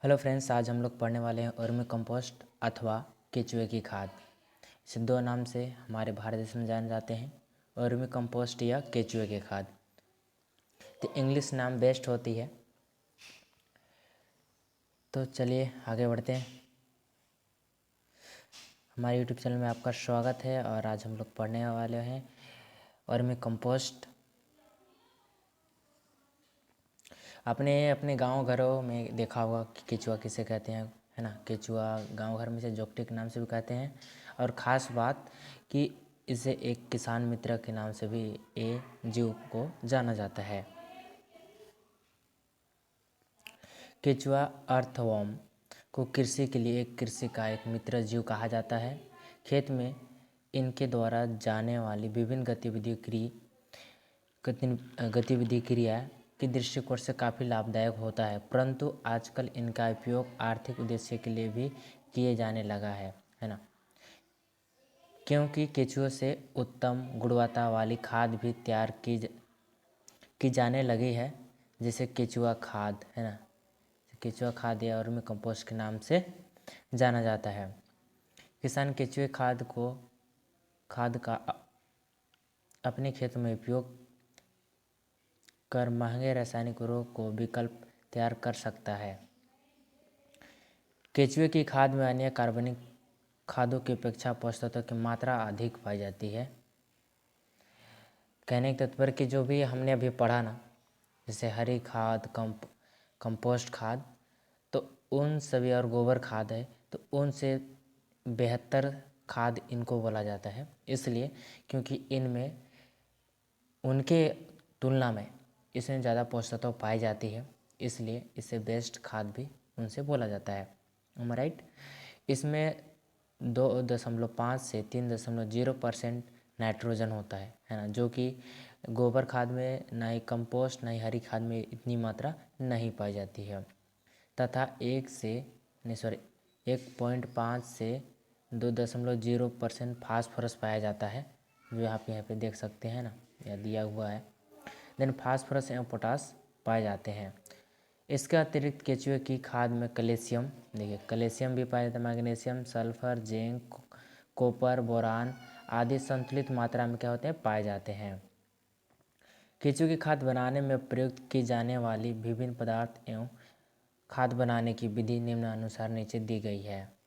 Hello friends, आज हम लोग पढ़ने वाले हैं वर्मी कंपोस्ट अथवा केचुए की खाद। इसे दो नाम से हमारे भारत देश में जाने जाते हैं, वर्मी कंपोस्ट या केचुए की खाद। तो इंग्लिश नाम बेस्ट होती है। तो चलिए आगे बढ़ते हैं। हमारे यूट्यूब चैनल में आपका स्वागत है और आज हम लोग पढ़ने वाले हैं वर्मी कंपोस्ट। आपने अपने गांव घरों में देखा होगा कि केचुआ किसे कहते हैं, है ना। केचुआ गांव घर में से जोगटी के नाम से भी कहते हैं और ख़ास बात कि इसे एक किसान मित्र के नाम से भी ये जीव को जाना जाता है। केचुआ अर्थवर्म को कृषि के लिए एक कृषि का एक मित्र जीव कहा जाता है। खेत में इनके द्वारा जाने वाली विभिन्न गतिविधि क्रिया के दृष्टिकोण से काफ़ी लाभदायक होता है, परंतु आजकल इनका उपयोग आर्थिक उद्देश्य के लिए भी किए जाने लगा है ना। क्योंकि केचुए से उत्तम गुणवत्ता वाली खाद भी तैयार की जाने लगी है, जैसे केचुआ खाद, है ना। केचुआ खाद या वर्मी कंपोस्ट के नाम से जाना जाता है। किसान केचुए खाद का अपने खेत में उपयोग कर महंगे रासायनिक उर्वरकों को विकल्प तैयार कर सकता है। केचुए की खाद में अन्य कार्बनिक खादों की अपेक्षा पोषक तत्वों की मात्रा अधिक पाई जाती है। कहने के तात्पर्य कि जो भी हमने अभी पढ़ा ना, जैसे हरी खाद, कंपोस्ट खाद, तो उन सभी, और गोबर खाद है, तो उनसे बेहतर खाद इनको बोला जाता है। इसलिए क्योंकि इनमें उनके तुलना में इसमें ज़्यादा पोषक तत्व पाई जाती है, इसलिए इसे बेस्ट खाद भी उनसे बोला जाता है। राइट। इसमें 2.5 से 3.0% नाइट्रोजन होता है ना, जो कि गोबर खाद में ना ही कंपोस्ट ना ही हरी खाद में इतनी मात्रा नहीं पाई जाती है। तथा 1.5 से 2.0% फास्फोरस पाया जाता है, जो आप यहाँ पे देख सकते हैं ना, यह दिया हुआ है। देन फास्फोरस एवं पोटास पाए जाते हैं। इसके अतिरिक्त केचुए की खाद में कैल्शियम, देखिए कैल्शियम भी पाया जाता है, magnesium, sulphur, zinc, copper, boron आदि संतुलित मात्रा में क्या होते हैं, पाए जाते हैं। केचुए की खाद बनाने में प्रयुक्त की जाने वाली विभिन्न पदार्थ एवं खाद बनाने की विधि निम्नानुसार नीचे दी गई है।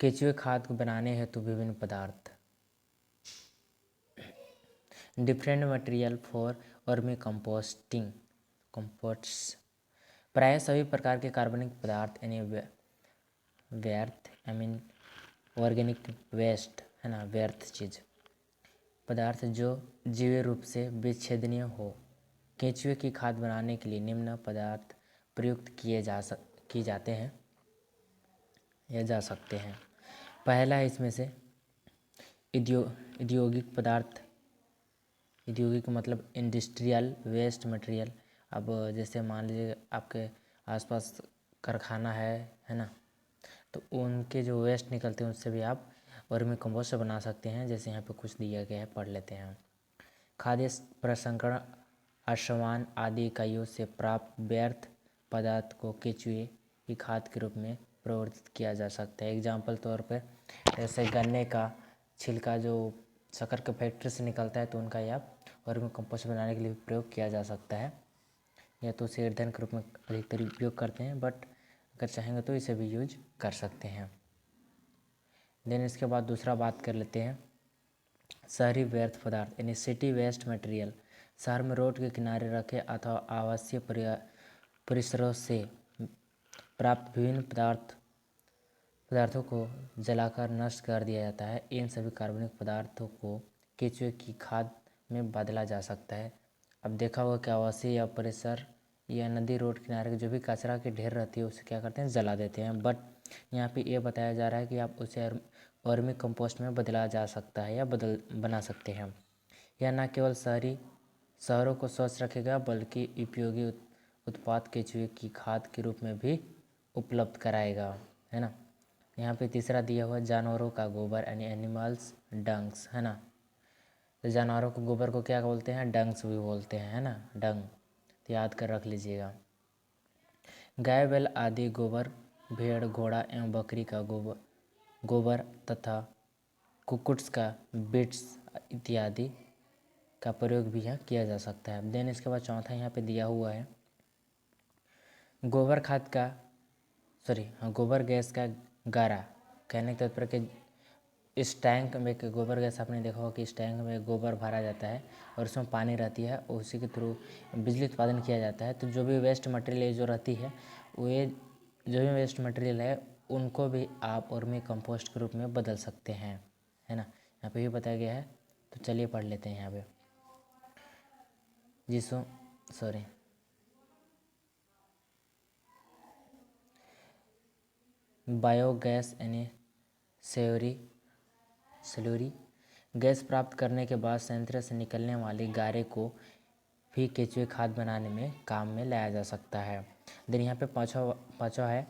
केचुए खाद को बनाने हेतु विभिन्न पदार्थ। Different material for vermi compost. प्रायः सभी प्रकार के कार्बनिक पदार्थ यानी व्यर्थ, आई मीन ऑर्गेनिक वेस्ट, है ना, व्यर्थ चीज़ पदार्थ जो जीव रूप से विच्छेदनीय हो। केचुए की खाद बनाने के लिए निम्न पदार्थ प्रयुक्त किए जाते हैं या जा सकते हैं। पहला है इसमें से औद्योगिक पदार्थ। औद्योगिक मतलब इंडस्ट्रियल वेस्ट मटेरियल। अब जैसे मान लीजिए आपके आसपास कारखाना है ना, तो उनके जो वेस्ट निकलते हैं उससे भी आप वर्मी कंपोस्ट बना सकते हैं। जैसे यहाँ पे कुछ दिया गया है, पढ़ लेते हैं। खाद्य प्रसंस्करण असमान आदि इकाइयों से प्राप्त व्यर्थ पदार्थ को केचुए की खाद के रूप में प्रवर्तित किया जा सकता है। एग्जाम्पल तौर पर जैसे गन्ने का छिलका जो शक्कर के फैक्ट्री से निकलता है, तो उनका यह वर्मी कंपोस्ट बनाने के लिए प्रयोग किया जा सकता है। या तो उसे ईंधन के रूप में अधिकतर उपयोग करते हैं, बट अगर चाहेंगे तो इसे भी यूज कर सकते हैं। देन इसके बाद दूसरा बात कर लेते हैं शहरी व्यर्थ पदार्थ यानी सिटी वेस्ट मटेरियल। शहर में रोड के किनारे रखे अथवा आवासीय परिसरों से प्राप्त विभिन्न पदार्थों को जलाकर नष्ट कर दिया जाता है। इन सभी कार्बनिक पदार्थों को केचुए की खाद में बदला जा सकता है। अब देखा होगा कि आवासीय या परिसर या नदी रोड किनारे जो भी कचरा की ढेर रहती है उसे क्या करते हैं, जला देते हैं। बट यहाँ पे ये बताया जा रहा है कि आप उसे वर्मी कंपोस्ट में बदला जा सकता है या बना सकते हैं। यह न केवल शहरों को स्वच्छ रखेगा, बल्कि उपयोगी उत्पाद केचुए की खाद के रूप में भी उपलब्ध कराएगा, है ना। यहाँ पे तीसरा दिया हुआ जानवरों का गोबर यानी एनिमल्स डंग्स, है ना। तो जानवरों को गोबर को क्या बोलते हैं, डंग्स भी बोलते हैं, है ना, डंग, तो याद कर रख लीजिएगा। गाय बैल आदि गोबर, भेड़ घोड़ा एवं बकरी का गोबर तथा कुक्कुट्स का बिट्स इत्यादि का प्रयोग भी यहाँ किया जा सकता है। देन इसके बाद चौथा यहाँ पे दिया हुआ है गोबर खाद का गोबर गैस का गारा। कहने का तात्पर्य कि इस टैंक में गोबर गैस आपने देखा होगा कि इस टैंक में गोबर भरा जाता है और उसमें पानी रहती है और उसी के थ्रू बिजली उत्पादन किया जाता है। तो जो भी वेस्ट मटेरियल जो रहती है वे जो भी वेस्ट मटेरियल है उनको भी आप वर्मी कंपोस्ट के रूप में बदल सकते हैं, है ना। यहाँ पे भी बताया गया है, तो चलिए पढ़ लेते हैं यहाँ पे। बायोगैस यानी सैलरी गैस प्राप्त करने के बाद संयंत्र से निकलने वाली गारे को भी केचुए खाद बनाने में काम में लाया जा सकता है। देन यहाँ पे पाँचवा है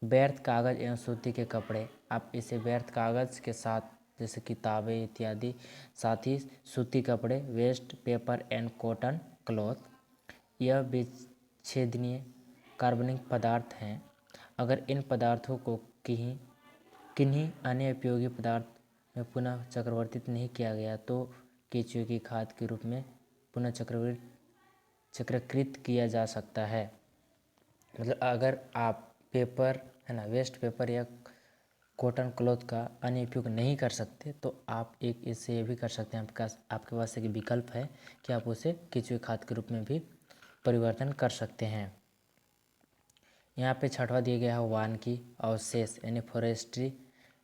व्यर्थ कागज़ एवं सूती के कपड़े। आप इसे व्यर्थ कागज़ के साथ जैसे किताबें इत्यादि, साथ ही सूती कपड़े waste paper and cotton cloth, यह विच्छेदनीय कार्बनिक पदार्थ हैं। अगर इन पदार्थों को किन्हीं अन्य उपयोगी पदार्थ में पुनः चक्रवर्तित नहीं किया गया तो केचुए की खाद के रूप में पुनः चक्रकृत किया जा सकता है। मतलब अगर आप पेपर, है ना, वेस्ट पेपर या कॉटन क्लॉथ का अन्य उपयोग नहीं कर सकते तो आप एक इससे ये भी कर सकते हैं, आपके पास एक विकल्प है कि आप उसे केचुए खाद के रूप में भी परिवर्तन कर सकते हैं। यहाँ पे छठवां दिया गया है वानिकी अवशेष यानी फॉरेस्ट्री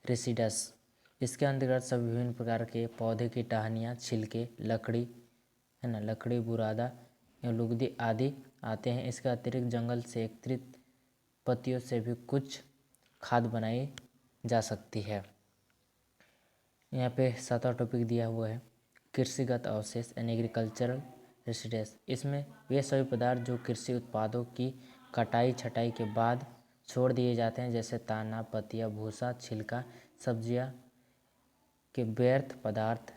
रेसिडस। इसके अंतर्गत सभी विभिन्न प्रकार के पौधे की टहनियाँ, छिलके, लकड़ी, है ना, लकड़ी, बुरादा या लुगदी आदि आते हैं। इसके अतिरिक्त जंगल से एकत्रित पत्तियों से भी कुछ खाद बनाई जा सकती है। यहाँ पे सातवां टॉपिक दिया हुआ है कृषिगत अवशेष यानी एग्रीकल्चरल रेसिड्यूज। इसमें वे सभी पदार्थ जो कृषि उत्पादों की कटाई छटाई के बाद छोड़ दिए जाते हैं जैसे ताना, पत्तियाँ, भूसा, छिलका, सब्जियाँ के व्यर्थ पदार्थ,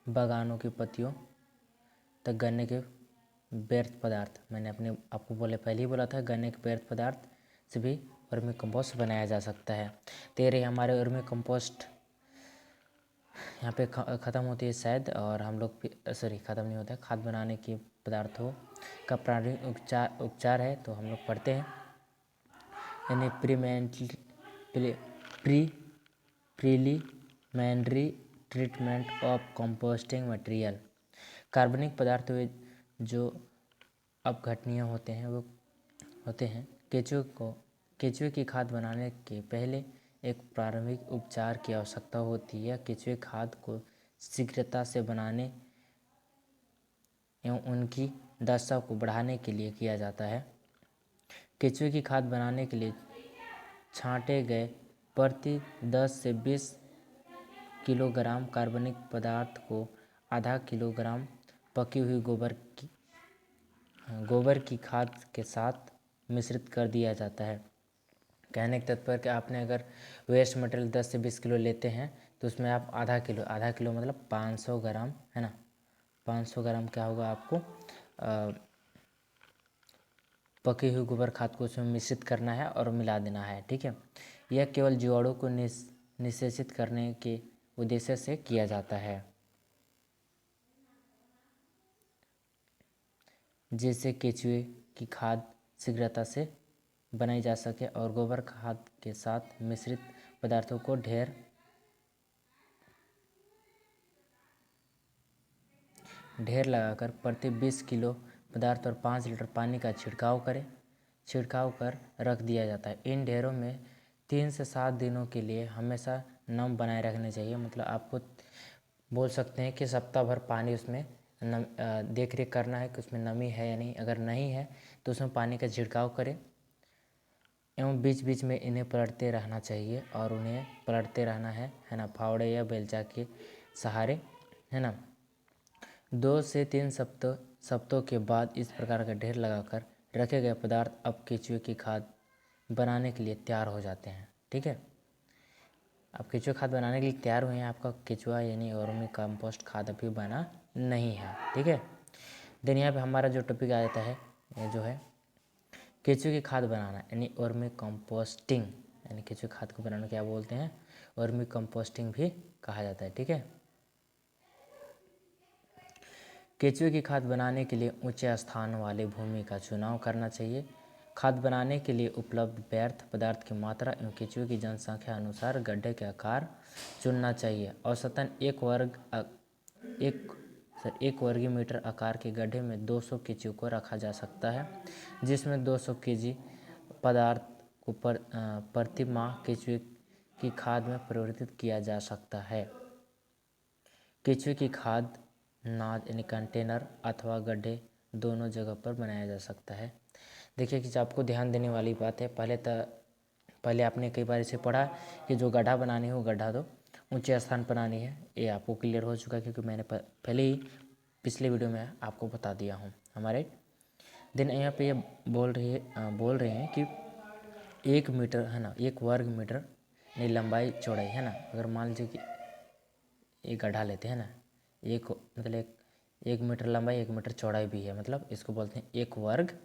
बागानों की पत्तियों तक गन्ने के व्यर्थ पदार्थ। मैंने आपको पहले ही बोला था गन्ने के व्यर्थ पदार्थ से भी वर्मी कंपोस्ट बनाया जा सकता है। तेरे हमारे वर्मी कंपोस्ट यहाँ पे ख़त्म होती है शायद, और हम लोग ख़त्म नहीं होता है। खाद बनाने के पदार्थों का प्रारंभिक उपचार है तो हम लोग पढ़ते हैं यानी preliminary treatment of composting material. कार्बनिक पदार्थ जो अपघटनीय होते हैं केचुए की खाद बनाने के पहले एक प्रारंभिक उपचार की आवश्यकता होती है। केचुए खाद को शीघ्रता से बनाने एवं उनकी दशा को बढ़ाने के लिए किया जाता है। केचुए की खाद बनाने के लिए छांटे गए प्रति 10 से 20 किलोग्राम कार्बनिक पदार्थ को आधा किलोग्राम पकी हुई गोबर की खाद के साथ मिश्रित कर दिया जाता है। कहने के तात्पर्य कि आपने अगर वेस्ट मटेरियल 10 से 20 किलो लेते हैं तो उसमें आप आधा किलो मतलब 500 ग्राम, है ना, 500 ग्राम क्या होगा आपको पकी हुई गोबर खाद को उसमें मिश्रित करना है और मिला देना है, ठीक है। यह केवल जीवाणु को निषेचित करने के उद्देश्य से किया जाता है जिससे केचुए की खाद शीघ्रता से बनाई जा सके और गोबर खाद के साथ मिश्रित पदार्थों को ढेर लगाकर प्रति 20 किलो पदार्थ और 5 लीटर पानी का छिड़काव कर रख दिया जाता है। इन ढेरों में 3 से 7 दिनों के लिए हमेशा नम बनाए रखने चाहिए। मतलब आपको बोल सकते हैं कि सप्ताह भर पानी उसमें देख रेख करना है कि उसमें नमी है या नहीं। अगर नहीं है तो उसमें पानी का छिड़काव करें एवं बीच बीच में इन्हें पलटते रहना चाहिए और उन्हें पलटते रहना है ना, फावड़े या बेलचा के सहारे, है ना। 2 से 3 सप्ताह के बाद इस प्रकार का ढेर लगाकर रखे गए पदार्थ अब केचुए की खाद बनाने के लिए तैयार हो जाते हैं। ठीक है, अब केचुआ खाद बनाने के लिए तैयार हुए हैं। आपका केचुआ यानी वर्मी कंपोस्ट खाद अभी बना नहीं है। ठीक है, देन यहाँ पे हमारा जो टॉपिक आ जाता है ये जो है केचुए की खाद बनाना यानी वर्मी कंपोस्टिंग, यानी केचुए खाद को बनाना क्या बोलते हैं, वर्मी कंपोस्टिंग भी कहा जाता है। ठीक है, केचुए की खाद बनाने के लिए ऊंचे स्थान वाली भूमि का चुनाव करना चाहिए। खाद बनाने के लिए उपलब्ध व्यर्थ पदार्थ की मात्रा एवं केचुए की जनसंख्या अनुसार गड्ढे के आकार चुनना चाहिए। औसतन एक वर्ग मीटर आकार के गड्ढे में 200 केचुए को रखा जा सकता है, जिसमें 200 केजी पदार्थ को प्रति माह केचुए की खाद में परिवर्तित किया जा सकता है। केचुए की खाद नाद यानी कंटेनर अथवा गड्ढे दोनों जगह पर बनाया जा सकता है। देखिए कि आपको ध्यान देने वाली बात है, पहले आपने कई बार इसे पढ़ा कि जो गड्ढा बनानी है वो गड्ढा तो ऊंचे स्थान पर बनानी है। ये आपको क्लियर हो चुका है क्योंकि मैंने पहले ही पिछले वीडियो में आपको बता दिया हूँ हमारे। दिन यहाँ पे ये बोल रहे हैं कि 1 मीटर है ना, 1 वर्ग मीटर नहीं लंबाई चौड़ाई है ना। अगर मान लीजिए कि एक गड्ढा लेते हैं ना, मतलब 1 मीटर लंबाई 1 मीटर चौड़ाई भी है, मतलब इसको बोलते हैं 1 वर्ग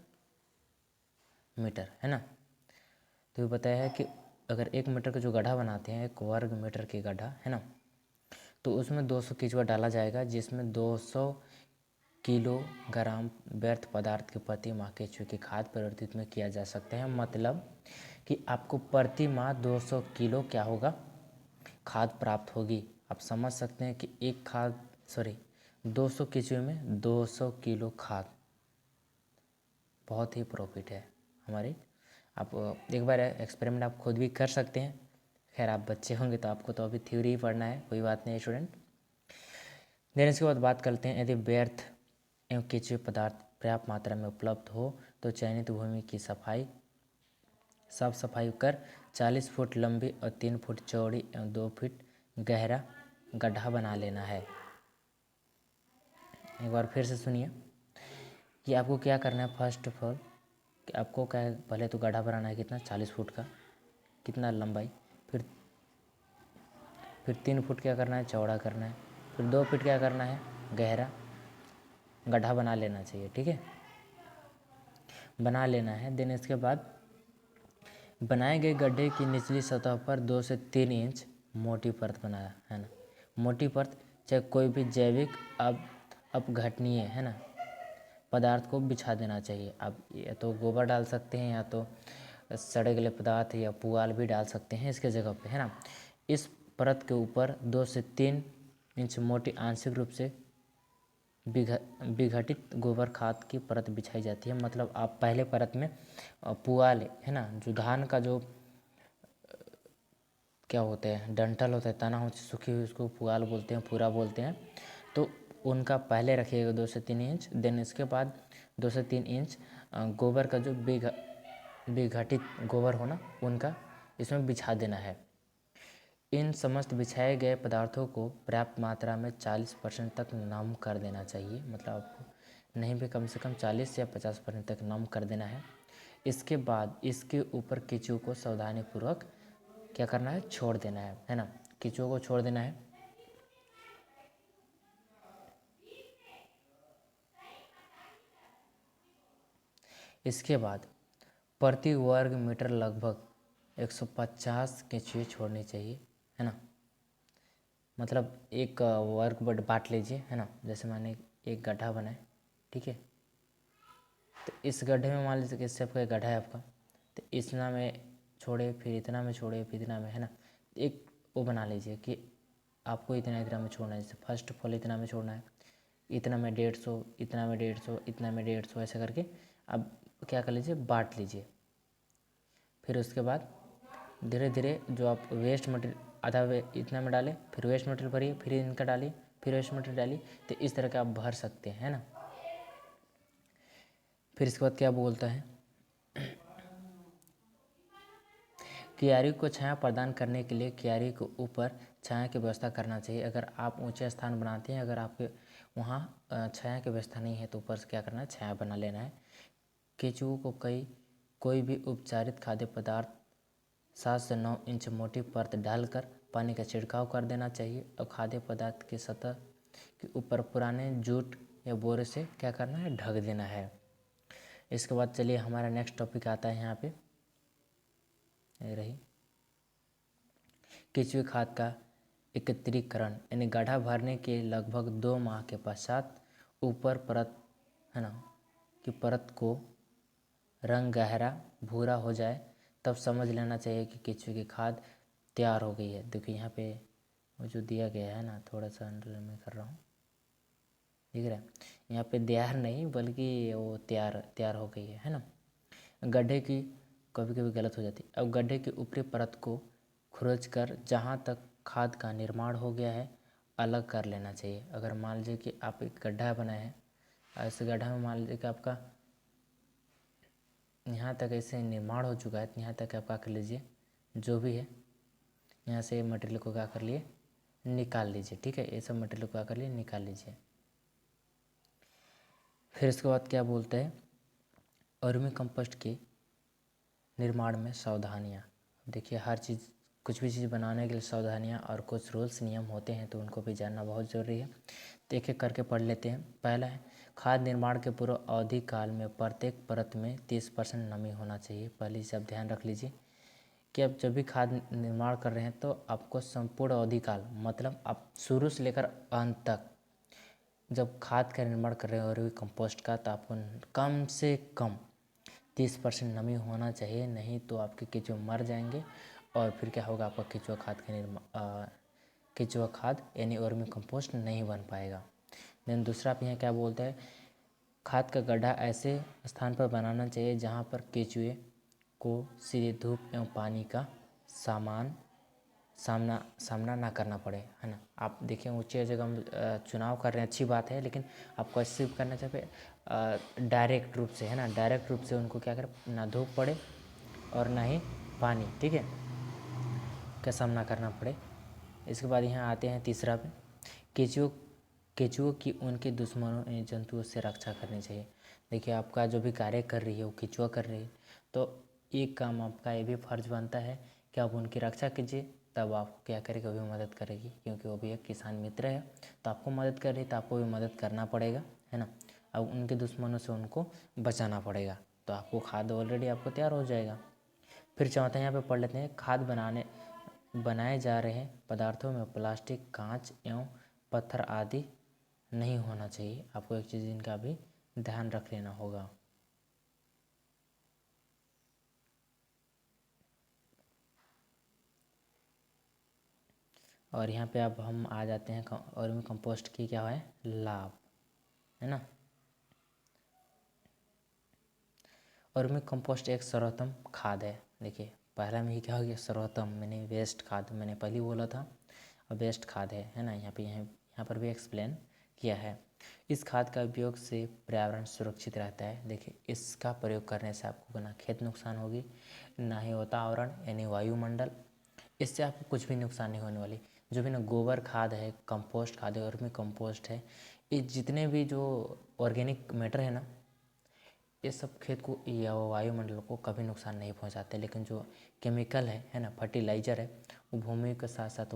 मीटर है ना। तो ये बताया है कि अगर 1 मीटर का जो गड्ढा बनाते हैं 1 वर्ग मीटर के गड्ढा है ना, तो उसमें 200 केचुआ डाला जाएगा, जिसमें 200 किलोग्राम व्यर्थ पदार्थ के प्रति माह केचुए की खाद परिवर्तित में किया जा सकता है। मतलब कि आपको प्रति माह 200 किलो क्या होगा, खाद प्राप्त होगी। आप समझ सकते हैं कि 200 केचुए में 200 किलो खाद, बहुत ही प्रॉफिट है हमारी। आप एक बार एक्सपेरिमेंट आप खुद भी कर सकते हैं। खैर आप बच्चे होंगे तो आपको तो अभी थ्योरी ही पढ़ना है, कोई बात नहीं स्टूडेंट। देन इसके बाद बात करते हैं, यदि व्यर्थ एवं केचुए पदार्थ पर्याप्त मात्रा में उपलब्ध हो तो चयनित भूमि की साफ सफाई कर 40 फुट लंबी और 3 फुट चौड़ी एवं 2 फुट गहरा गड्ढा बना लेना है। एक बार फिर से सुनिए कि आपको क्या करना है। फर्स्ट ऑफ ऑल कि आपको क्या है, पहले तो गड्ढा बनाना है कितना, 40 फुट का, कितना लंबाई, फिर 3 फुट क्या करना है, चौड़ा करना है, फिर 2 फुट क्या करना है, गहरा गड्ढा बना लेना चाहिए। ठीक है, बना लेना है। देन इसके बाद बनाए गए गड्ढे की निचली सतह पर 2 से 3 इंच मोटी परत बनाया है ना। मोटी परत चाहे कोई भी जैविक अपघटनीय है ना पदार्थ को बिछा देना चाहिए। आप या तो गोबर डाल सकते हैं या तो सड़े गले पदार्थ या पुआल भी डाल सकते हैं इसके जगह पे है ना। इस परत के ऊपर 2 से 3 इंच मोटी आंशिक रूप से विघटित गोबर खाद की परत बिछाई जाती है। मतलब आप पहले परत में पुआल है ना, जो धान का जो क्या होता है, डंठल होता है, तना होती है सूखी हुई, उसको पुआल बोलते हैं, पूरा बोलते हैं। तो उनका पहले रखिएगा 2 से 3 इंच। देन इसके बाद 2 से 3 इंच गोबर का जो विघटित गोबर होना उनका इसमें बिछा देना है। इन समस्त बिछाए गए पदार्थों को पर्याप्त मात्रा में 40% तक नम कर देना चाहिए। मतलब आपको नहीं भी कम से कम 40 या 50% तक नम कर देना है। इसके बाद इसके ऊपर केचुओं को सावधानीपूर्वक क्या करना है, छोड़ देना है ना। केचुओं को छोड़ देना है। इसके बाद प्रति वर्ग मीटर लगभग 150 केचुए छोड़नी चाहिए है ना। मतलब एक वर्ग बांट लीजिए है ना। जैसे मैंने एक गड्ढा बनाए, ठीक है, तो इस गड्ढे में मान लीजिए कि इससे आपका एक गड्ढा है आपका, तो इतना में छोड़े, फिर इतना में छोड़े, फिर इतना में है ना। एक वो बना लीजिए कि आपको इतना में छोड़ना है। जैसे फर्स्ट ऑफ ऑल इतना में छोड़ना है, इतना में 150, इतना में 150, इतना में 150, ऐसा करके आप क्या कर लीजिए, बांट लीजिए। फिर उसके बाद धीरे धीरे जो आप वेस्ट मटेरियल इतना में डालें, फिर वेस्ट मटेरियल भरिए, फिर इनका डालिए, फिर वेस्ट मटेरियल डालिए। तो इस तरह का आप भर सकते हैं ना। फिर इसके बाद क्या बोलता है, क्यारी को छाया प्रदान करने के लिए क्यारी के ऊपर छाया की व्यवस्था करना चाहिए। अगर आप ऊंचे स्थान बनाते हैं, अगर आपके वहाँ छाया की व्यवस्था नहीं है तो ऊपर से क्या करना है, छाया बना लेना है। केंचुओं को कोई भी उपचारित खाद्य पदार्थ 7 से 9 इंच मोटी परत डालकर पानी का छिड़काव कर देना चाहिए और खाद्य पदार्थ की सतह के ऊपर पुराने जूट या बोरे से क्या करना है, ढक देना है। इसके बाद चलिए हमारा नेक्स्ट टॉपिक आता है यहाँ पे, ये रही केंचुए खाद का एकत्रीकरण, यानी गड्ढा भरने के लगभग 2 माह के पश्चात ऊपर परत है ना कि परत को रंग गहरा भूरा हो जाए तब समझ लेना चाहिए कि केंचुए की खाद तैयार हो गई है। देखिए यहाँ पे वो जो दिया गया है ना, थोड़ा सा अंडरलाइन में कर रहा हूँ, दिख रहा है यहाँ पे तैयार नहीं बल्कि वो तैयार हो गई है ना। गड्ढे की कभी कभी गलत हो जाती है। अब गड्ढे की ऊपरी परत को खुरच कर जहाँ तक खाद का निर्माण हो गया है अलग कर लेना चाहिए। अगर मान लीजिए कि आप एक गड्ढा बनाए हैं, ऐसे गड्ढा में मान लीजिए कि आपका यहाँ तक ऐसे निर्माण हो चुका है, तो यहाँ तक आप क्या कर लीजिए, जो भी है यहाँ से मटेरियल को क्या कर लिए, निकाल लीजिए। ठीक है, ये सब मटेरियल को क्या कर लिए, निकाल लीजिए। फिर इसके बाद क्या बोलते हैं, वर्मी कंपोस्ट के निर्माण में सावधानियाँ। देखिए हर चीज़, कुछ भी चीज़ बनाने के लिए सावधानियाँ और कुछ रूल्स नियम होते हैं, तो उनको भी जानना बहुत ज़रूरी है। तो एक एक करके पढ़ लेते हैं। पहला है, खाद निर्माण के पूर्व अवधि काल में प्रत्येक परत में 30% नमी होना चाहिए। पहले से आप ध्यान रख लीजिए कि आप जब भी खाद निर्माण कर रहे हैं तो आपको संपूर्ण अवधि काल, मतलब आप शुरू से लेकर अंत तक जब खाद का निर्माण कर रहे हैं और कंपोस्ट का, तो आपको कम से कम 30% नमी होना चाहिए, नहीं तो आपके केंचुए मर जाएंगे और फिर क्या होगा, आपका केंचुआ खाद का केंचुआ खाद यानी वर्मी कंपोस्ट नहीं बन पाएगा। देन दूसरा आप यहाँ क्या बोलते हैं, खाद का गड्ढा ऐसे स्थान पर बनाना चाहिए जहाँ पर केंचुए को सीधे धूप एवं पानी का सामना ना करना पड़े, है ना। आप देखिए ऊंचे जगह हम चुनाव कर रहे हैं, अच्छी बात है, लेकिन आपको ऐसे करना चाहिए डायरेक्ट रूप से, है ना, डायरेक्ट रूप से उनको क्या करें, ना धूप पड़े और ना ही पानी, ठीक है, का सामना करना पड़े। इसके बाद यहाँ आते हैं तीसरा पे, केंचुओं की उनके दुश्मनों यानी जंतुओं से रक्षा करनी चाहिए। देखिए आपका जो भी कार्य कर रही है वो केंचुआ कर रही है, तो एक काम आपका ये भी फर्ज बनता है कि आप उनकी रक्षा कीजिए, तब आपको क्या करेगी, वो भी मदद करेगी, क्योंकि वो भी एक किसान मित्र है, तो आपको मदद कर रही है तो आपको भी मदद करना पड़ेगा, है ना। अब उनके दुश्मनों से उनको बचाना पड़ेगा, तो आपको खाद ऑलरेडी आपको तैयार हो जाएगा। फिर चौथा यहाँ पे पढ़ लेते हैं, खाद बनाए जा रहे पदार्थों में प्लास्टिक, कांच एवं पत्थर आदि नहीं होना चाहिए। आपको एक चीज़ इनका भी ध्यान रख लेना होगा। और यहाँ पे अब हम आ जाते हैं वर्मी कंपोस्ट की क्या है लाभ, है ना। वर्मी कंपोस्ट एक सर्वोत्तम खाद है। देखिए पहला में ही क्या हो गया, सर्वोत्तम, मैंने वेस्ट खाद मैंने पहले ही बोला था, और बेस्ट खाद है ना। यहाँ पर भी एक्सप्लेन किया है। इस खाद का उपयोग से पर्यावरण सुरक्षित रहता है। देखिए इसका प्रयोग करने से आपको ना खेत नुकसान होगी, ना ही वातावरण यानी वायुमंडल, इससे आपको कुछ भी नुकसान नहीं होने वाली। जो भी ना गोबर खाद है, कंपोस्ट खाद है, वर्मी कंपोस्ट है, ये जितने भी जो ऑर्गेनिक मैटर है ना, ये सब खेत को या वायुमंडल को कभी नुकसान नहीं पहुंचाते। लेकिन जो केमिकल है ना, फर्टिलाइजर है, वो भूमि के साथ साथ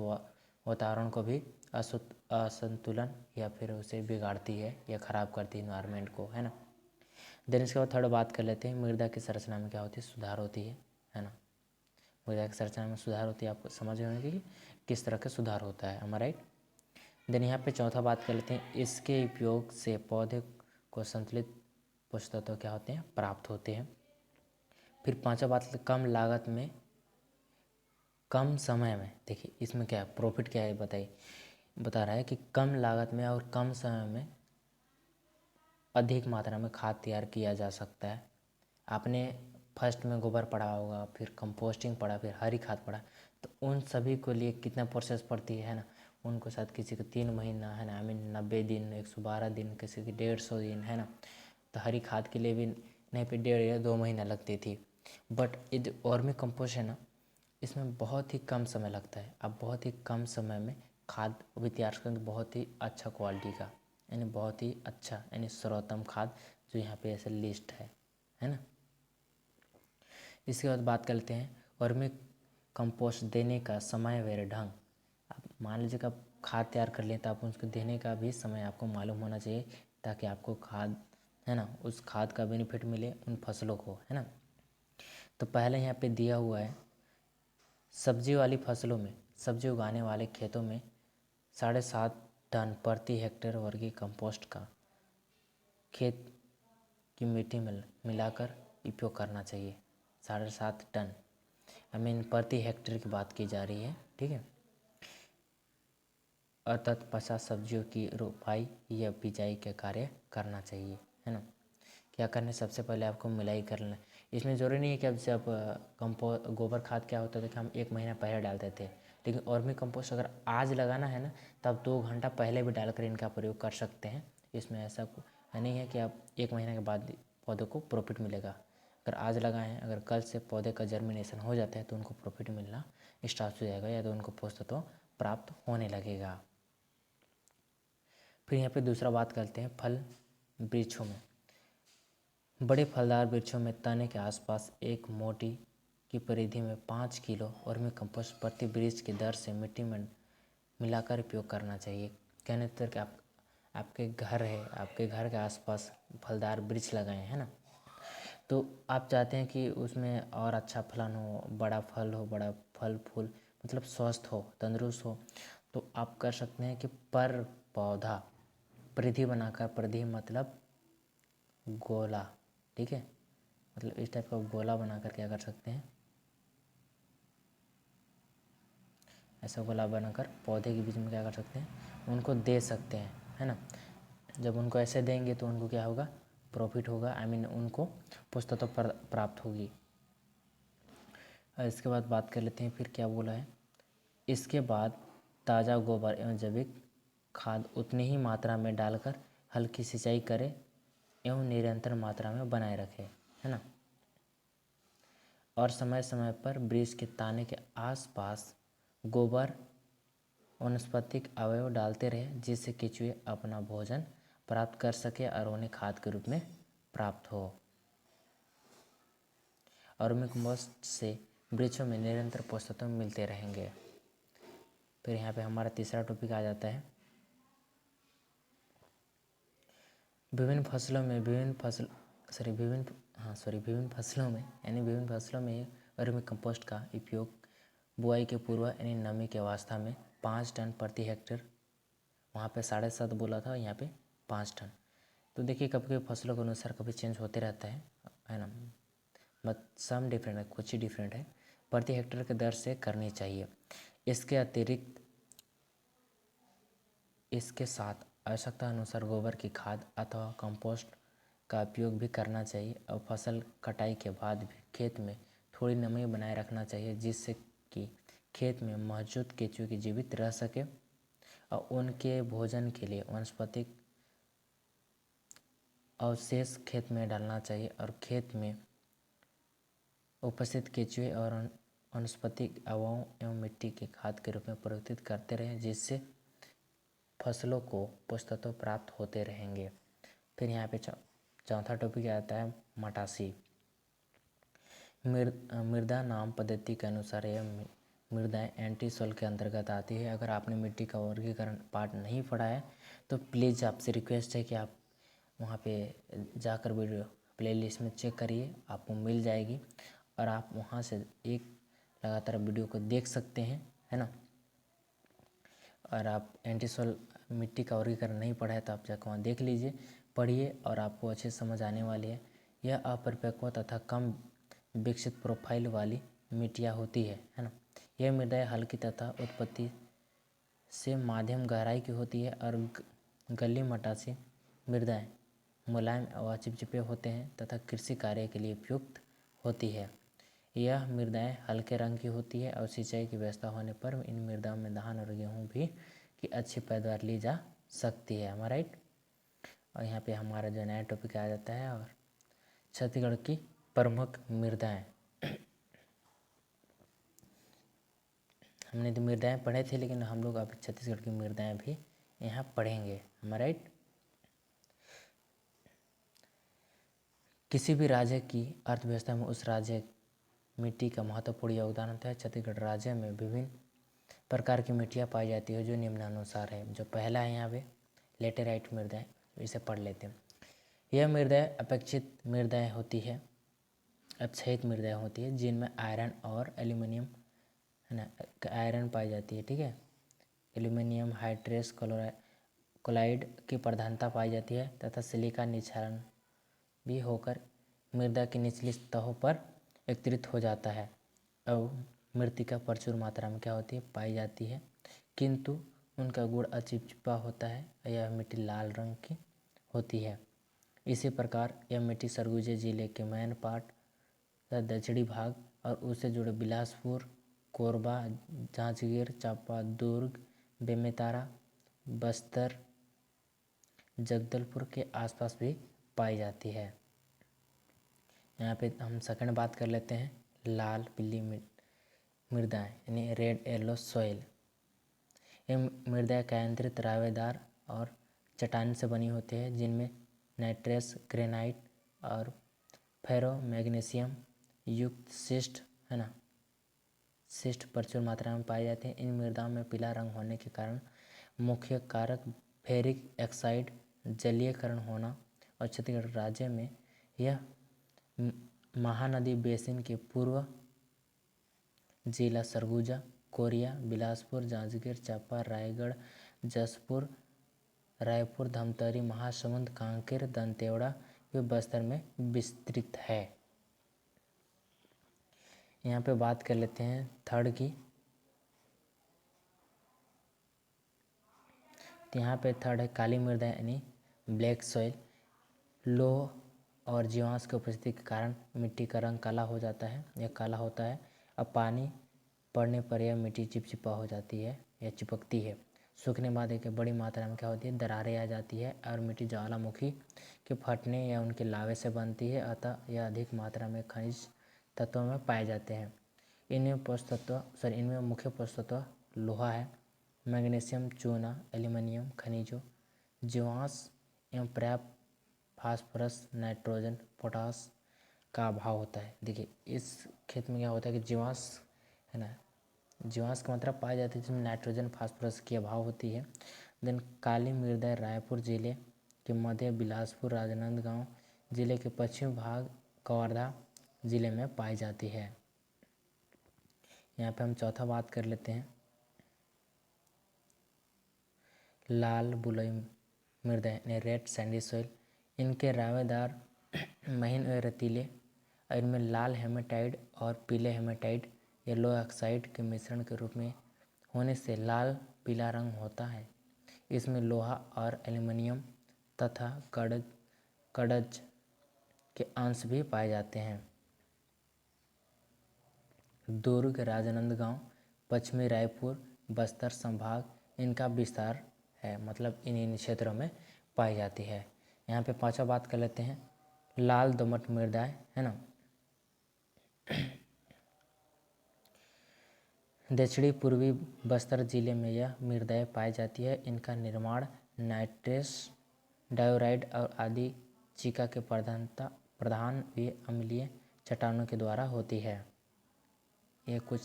वातावरण को भी असंतुलन या फिर उसे बिगाड़ती है या ख़राब करती है इन्वायरमेंट को, है ना। देन इसके बाद थोड़ा बात कर लेते हैं, मृदा की संरचना में क्या होती है, सुधार होती है ना। मृदा की संरचना में सुधार होती है, आपको समझ में आएगी कि किस तरह का सुधार होता है, हमारा राइट। देन यहाँ पे चौथा बात कर लेते हैं, इसके उपयोग से पौधे को संतुलित पोषक तत्व क्या होते हैं, प्राप्त होते हैं। फिर पांचवा बात, कम लागत में कम समय में, देखिए इसमें क्या है, प्रॉफिट क्या है बताइए, बता रहा है कि कम लागत में और कम समय में अधिक मात्रा में खाद तैयार किया जा सकता है। आपने फर्स्ट में गोबर पड़ा होगा, फिर कंपोस्टिंग पड़ा, फिर हरी खाद पड़ा, तो उन सभी को लिए कितना प्रोसेस पड़ती है ना, उनको शायद किसी को 3 महीना, है ना, 90 दिन, 112 दिन, किसी की 150 दिन, है ना। तो हरी खाद के लिए भी नहीं पे 1.5 या 2 महीना लगती थी। बट ये जो वर्मी कंपोस्ट है ना, इसमें बहुत ही कम समय लगता है। आप बहुत ही कम समय में खाद भी तैयार करेंगे, बहुत ही अच्छा क्वालिटी का, यानी बहुत ही अच्छा, यानी सर्वोत्तम खाद जो यहाँ पे ऐसे लिस्ट है है ना। इसके बाद बात करते हैं वर्मी कंपोस्ट देने का समय व ढंग। आप मान लीजिए कि आप खाद तैयार कर लें तो आप उसको देने का भी समय आपको मालूम होना चाहिए, ताकि आपको खाद, है ना, उस खाद का बेनिफिट मिले उन फसलों को, है ना। तो पहले यहाँ पे दिया हुआ है, सब्जी वाली फसलों में, सब्जी उगाने वाले खेतों में 7.5 टन प्रति हेक्टेयर वर्गी कंपोस्ट का खेत की मिट्टी में मिलाकर उपयोग करना चाहिए। 7.5 टन, आई मीन प्रति हेक्टेयर की बात की जा रही है, ठीक है। और तत्पश्चात सब्जियों की रोपाई या बिजाई के कार्य करना चाहिए, है ना। क्या करना है, सबसे पहले आपको मिलाई कर लेना। इसमें ज़रूरी नहीं है कि अब जब गोबर खाद क्या होता था कि हम 1 महीना पहले डालते थे, लेकिन वर्मी कंपोस्ट अगर आज लगाना है ना, तब 2 घंटा पहले भी डालकर इनका प्रयोग कर सकते हैं। इसमें ऐसा नहीं है कि आप 1 महीने के बाद पौधे को प्रॉफिट मिलेगा। अगर आज लगाए हैं, अगर कल से पौधे का जर्मिनेशन हो जाता है तो उनको प्रॉफिट मिलना स्टार्ट हो जाएगा, या तो उनको पोषक तत्व प्राप्त होने लगेगा। फिर यहाँ पे दूसरा बात करते हैं फल वृक्षों में। बड़े फलदार वृक्षों में तने के आसपास एक मोटी की परिधि में 5 किलो वर्मी कंपोस्ट प्रति वृक्ष की दर से मिट्टी में मिलाकर उपयोग करना चाहिए। कहने तक कि आपके घर है, आपके घर के आसपास फलदार वृक्ष लगाए हैं ना, तो आप चाहते हैं कि उसमें और अच्छा फलन हो, बड़ा फल हो, बड़ा फल फूल, मतलब स्वस्थ हो, तंदुरुस्त हो, तो आप कर सकते हैं कि पर पौधा परिधि बनाकर, परिधि मतलब गोला, ठीक है, मतलब इस टाइप का गोला बनाकर क्या कर सकते हैं, ऐसा गोला बनाकर पौधे के बीच में क्या कर सकते हैं, उनको दे सकते हैं, है ना। जब उनको ऐसे देंगे तो उनको क्या होगा, प्रॉफिट होगा, आई मीन उनको पोषक तत्व प्राप्त होगी। और इसके बाद बात कर लेते हैं, फिर क्या बोला है, इसके बाद ताज़ा गोबर एवं जैविक खाद उतनी ही मात्रा में डालकर हल्की सिंचाई करें एवं निरंतर मात्रा में बनाए रखें, है ना। और समय समय पर वृक्ष के ताने के आसपास गोबर वनस्पतिक अवयव डालते रहे, जिससे केंचुए अपना भोजन प्राप्त कर सके और उन्हें खाद के रूप में प्राप्त हो। और वर्मी कंपोस्ट से वृक्षों में निरंतर पोषक तत्व मिलते रहेंगे। फिर यहाँ पे हमारा तीसरा टॉपिक आ जाता है, विभिन्न फसलों में विभिन्न फसलों में वर्मी कंपोस्ट का उपयोग बुआई के पूर्व यानी नमी की अवस्था में 5 टन प्रति हेक्टेयर, वहाँ पे 7.5 बोला था, यहाँ पे 5 टन। तो देखिए कभी कभी फसलों के अनुसार कभी चेंज होते रहता है ना, बट सम डिफरेंट है, कुछ ही डिफरेंट है, प्रति हेक्टेयर के दर से करनी चाहिए। इसके अतिरिक्त इसके साथ आवश्यकता अनुसार गोबर की खाद अथवा कंपोस्ट का उपयोग भी करना चाहिए। और फसल कटाई के बाद भी खेत में थोड़ी नमी बनाए रखना चाहिए, जिससे कि खेत में मौजूद केंचुए की जीवित रह सके और उनके भोजन के लिए वनस्पतिक अवशेष खेत में डालना चाहिए। और खेत में उपस्थित केंचुए और वनस्पतिक अवयवों एवं मिट्टी के खाद के रूप में परिवर्तित करते रहें, जिससे फसलों को पोषक तत्व प्राप्त होते रहेंगे। फिर यहाँ पे चौथा टॉपिक आता है मटासी। मृदा नाम पद्धति के अनुसार यह मृदाएँ एंटी सोल के अंतर्गत आती है। अगर आपने मिट्टी का वर्गीकरण पार्ट नहीं पढ़ा है तो प्लीज़ आपसे रिक्वेस्ट है कि आप वहाँ पे जाकर वीडियो प्लेलिस्ट में चेक करिए, आपको मिल जाएगी और आप वहाँ से एक लगातार वीडियो को देख सकते हैं, है ना। और आप एंटी सोल मिट्टी का वर्गीकरण नहीं पढ़ा है तो आप जाकर वहाँ देख लीजिए, पढ़िए और आपको अच्छे समझ आने वाली है। यह अपरिपक्व तथा कम विकसित प्रोफाइल वाली मिट्टियाँ होती है ना। यह मृदाएँ हल्की तथा उत्पत्ति से माध्यम गहराई की होती है और गली मटासी मृदाएँ मुलायम व चिपचिपे होते हैं तथा कृषि कार्य के लिए उपयुक्त होती है। यह मृदाएँ हल्के रंग की होती है और सिंचाई की व्यवस्था होने पर इन मृदाओं में धान और गेहूँ भी की अच्छी पैदावार ली जा सकती है। हमारा राइट। और यहाँ पे हमारा जो नया टॉपिक आ जाता है, और छत्तीसगढ़ की प्रमुख मृदाएँ। हमने तो मृदाएँ पढ़े थे, लेकिन हम लोग अब छत्तीसगढ़ की मृदाएँ भी यहाँ पढ़ेंगे। हमारा राइट। किसी भी राज्य की अर्थव्यवस्था में उस राज्य मिट्टी का महत्वपूर्ण योगदान होता है। छत्तीसगढ़ राज्य में विभिन्न प्रकार की मिट्टियाँ पाई जाती है जो निम्नानुसार है। जो पहला है यहाँ पे लेटेराइट मृदाएँ, इसे पढ़ लेते हैं। यह मृदाएँ अपेक्षित मृदाएँ होती है, अपक्षयित मृदाएँ होती है जिनमें आयरन और एल्यूमिनियम है ना, आयरन पाई जाती है। ठीक है, एल्यूमिनियम हाइड्रेस क्लोराइड की प्रधानता पाई जाती है तथा सिलिका निक्षारण भी होकर मृदा की निचली सतहों पर एकत्रित हो जाता है और मृत्तिका प्रचुर मात्रा में क्या होती है, पाई जाती है, किंतु उनका गुण अचिपचिपा होता है। यह मिट्टी लाल रंग की होती है। इसी प्रकार यह मिट्टी सरगुजा जिले के मैनपाट का दक्षिणी भाग और उससे जुड़े बिलासपुर, कोरबा, जांजगीर चांपा, दुर्ग, बेमेतरा, बस्तर, जगदलपुर के आसपास भी पाई जाती है। यहाँ पे हम सेकंड बात कर लेते हैं लाल पीली मृदाएँ यानी रेड येलो सॉइल। ये मृदाएँ केंद्रित रावेदार और चट्टान से बनी होती है जिनमें नाइट्रस, ग्रेनाइट और फेरो मैग्नीशियम युक्त शिस्ट है ना, शिस्ट प्रचुर मात्रा में पाए जाते हैं। इन मृदाओं में पीला रंग होने के कारण मुख्य कारक फेरिक ऑक्साइड जलीयकरण होना और छत्तीसगढ़ राज्य में यह महानदी बेसिन के पूर्व जिला सरगुजा, कोरिया, बिलासपुर, जांजगीर चांपा, रायगढ़, जशपुर, रायपुर, धमतरी, महासमुंद, कांकेर, दंतेवाड़ा व बस्तर में विस्तृत है। यहाँ पे बात कर लेते हैं थर्ड की। तो यहाँ पे थर्ड है काली मृदा यानी ब्लैक सॉइल। लोह और जीवांश की उपस्थिति के कारण मिट्टी का रंग काला हो जाता है, यह काला होता है। अब पानी पड़ने पर यह मिट्टी चिपचिपा हो जाती है या चिपकती है। सूखने बाद एक बड़ी मात्रा में क्या होती है, दरारें आ जाती है और मिट्टी ज्वालामुखी के फटने या उनके लावे से बनती है। अतः यह अधिक मात्रा में खनिज तत्वों में पाए जाते हैं। इनमें मुख्य पोषक तत्व लोहा है, मैग्नीशियम, चूना, एल्यूमिनियम, खनिजों, जीवांश एवं पर्याप्त फास्फोरस, नाइट्रोजन, पोटास का अभाव होता है। देखिए इस खेत में क्या होता है कि जीवांश है ना, जीवांश की मात्रा पाई जाती है जिसमें नाइट्रोजन, फास्फोरस की अभाव होती है। देन काली मृदा रायपुर जिले के मध्य, बिलासपुर, राजनांदगांव जिले के पश्चिमी भाग, कवर्धा जिले में पाई जाती है। यहाँ पे हम चौथा बात कर लेते हैं लाल बुलई मृदा यानी रेड सैंडी सॉइल। इनके रावेदार महीन व रेतीले, इनमें लाल हेमेटाइट और पीले हेमेटाइट येलो ऑक्साइड के मिश्रण के रूप में होने से लाल पीला रंग होता है। इसमें लोहा और एल्यूमिनियम तथा कड़ज के अंश भी पाए जाते हैं। दुर्ग, राजनांदगांव, पश्चिमी रायपुर, बस्तर संभाग इनका विस्तार है, मतलब इन क्षेत्रों में पाई जाती है। यहाँ पे पांचवा बात कर लेते हैं लाल दोमट मृदाएँ है ना। दक्षिणी पूर्वी बस्तर जिले में यह मृदाएँ पाई जाती है। इनका निर्माण नाइट्रस, डायोराइड और आदि चिका के प्रधान व अम्लीय चट्टानों के द्वारा होती है। ये कुछ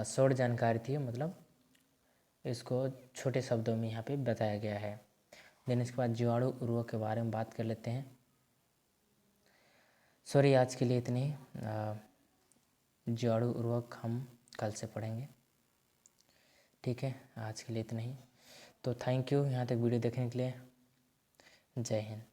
शॉर्ट जानकारी थी, मतलब इसको छोटे शब्दों में यहाँ पे बताया गया है। देन इसके बाद जीवाणु उर्वरक के बारे में बात कर लेते हैं। सॉरी आज के लिए इतनी ही। जीवाणु उर्वरक हम कल से पढ़ेंगे। ठीक है, आज के लिए इतना ही। तो थैंक यू यहाँ तक वीडियो देखने के लिए। जय हिंद।